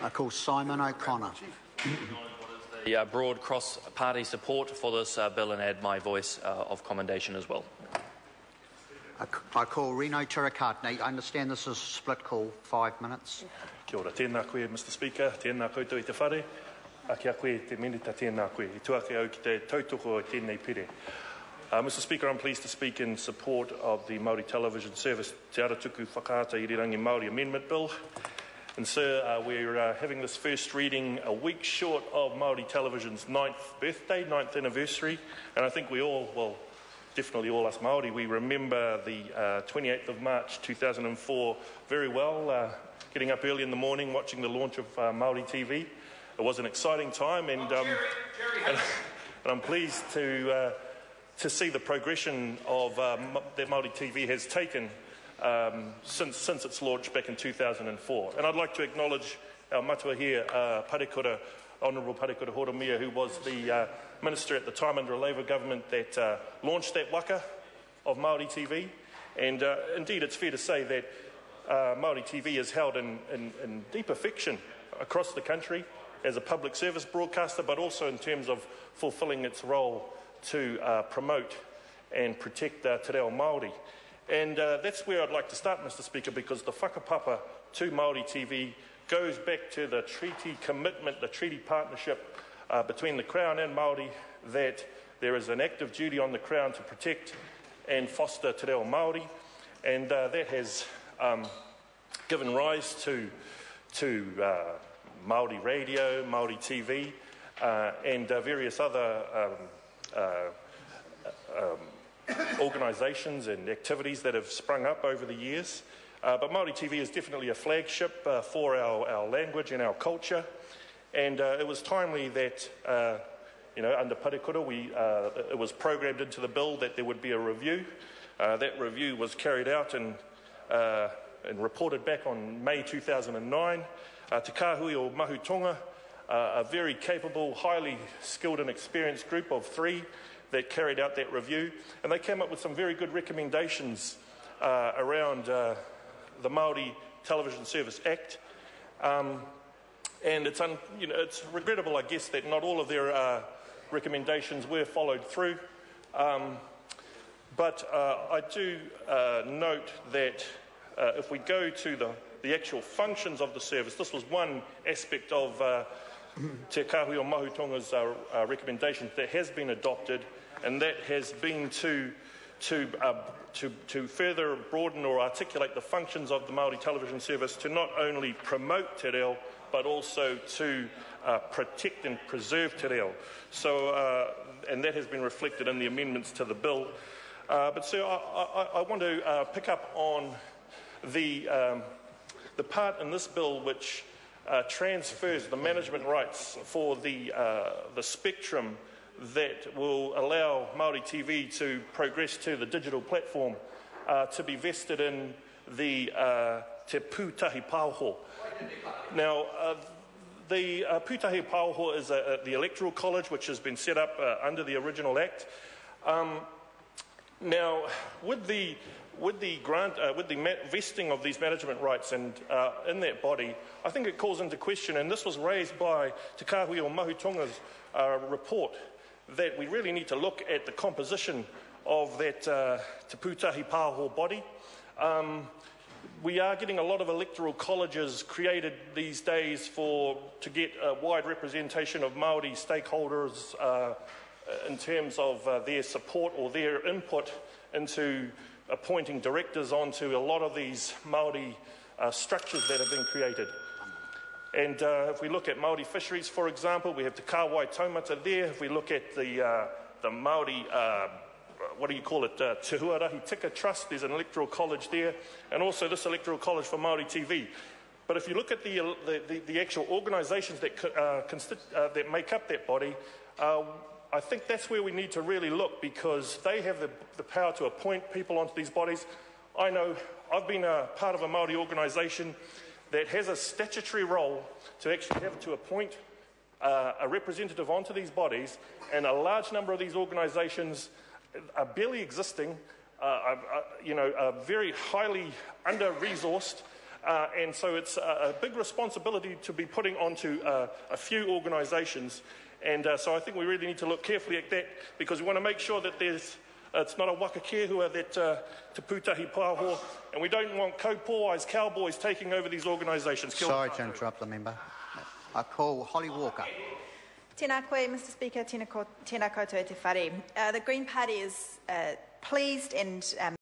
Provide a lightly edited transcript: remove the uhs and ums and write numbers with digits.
I call Simon O'Connor. The broad cross-party support for this bill and add my voice of commendation as well. I call Reno Tirakatne. I understand this is a split call, 5 minutes. Kia ora, tēnā koe, Mr Speaker, tēnā koutou I te whare, kia koe te minita tēnā koe, I tuake au ki te tautoko o tēnei pire. Mr Speaker, I'm pleased to speak in support of the Maori Television Service Te Aratuku Whakaata Irirangi Maori Amendment Bill. And sir, we're having this first reading a week short of Maori Television's 9th birthday, 9th anniversary, and I think we all, well, definitely all us Maori, we remember the 28th of March 2004 very well, getting up early in the morning, watching the launch of Maori TV. It was an exciting time, and I'm pleased to see the progression of that Maori TV has taken since its launch back in 2004. And I'd like to acknowledge our matua here, Honourable Parekura Horomia, who was the Minister at the time under a Labour government that launched that waka of Maori TV. And indeed, it's fair to say that Maori TV is held in deep affection across the country as a public service broadcaster, but also in terms of fulfilling its role to promote and protect te reo Māori. And that's where I'd like to start, Mr Speaker, because the whakapapa to Māori TV goes back to the treaty commitment, the treaty partnership between the Crown and Māori, that there is an active duty on the Crown to protect and foster te reo Māori, and that has given rise to Māori radio, Māori TV, and various other organisations and activities that have sprung up over the years. But Māori TV is definitely a flagship for our language and our culture, and it was timely that, under Parekura, it was programmed into the bill that there would be a review. That review was carried out and reported back on May 2009. Te Kāhui o Mahutonga, a very capable, highly skilled and experienced group of 3 that carried out that review, and they came up with some very good recommendations around the Maori Television Service Act, and it's regrettable, I guess, that not all of their recommendations were followed through. But I do note that if we go to the actual functions of the service, this was one aspect of Te Kāhui o Mahutonga's recommendations that has been adopted, and that has been to further broaden or articulate the functions of the Māori Television Service to not only promote te reo, but also to protect and preserve te reo. So, and that has been reflected in the amendments to the bill. But sir, I want to pick up on the part in this bill which transfers the management rights for the spectrum that will allow Māori TV to progress to the digital platform to be vested in the Te Pūtahi Pāho. Now, the Pūtahi Pāho is the Electoral College, which has been set up under the original Act. Now, with the vesting of these management rights and in that body, I think it calls into question, and this was raised by Te Kāhui o Mahutonga's report, that we really need to look at the composition of that Te Pūtahi Pāho body. We are getting a lot of electoral colleges created these days to get a wide representation of Māori stakeholders in terms of their support or their input into appointing directors onto a lot of these Māori structures that have been created. And if we look at Māori fisheries, for example, we have Te Kāwai Taumata there. If we look at the Māori, Te Huarahi Tika Trust, there's an electoral college there, and also this electoral college for Māori TV. But if you look at the actual organisations that make up that body, I think that's where we need to really look, because they have the power to appoint people onto these bodies. I know I've been a part of a Māori organisation that has a statutory role to actually have to appoint a representative onto these bodies, and a large number of these organisations are barely existing, are very highly under-resourced, And so it's a big responsibility to be putting onto a few organisations. And so I think we really need to look carefully at that, because we want to make sure that it's not a whakakehua that te pūtahi pāho, and we don't want kaupōais, cowboys taking over these organisations. Sorry to interrupt the member. I call Holly Walker. Tēnā koe, Mr Speaker, tēnā koutou te whare. The Green Party is pleased and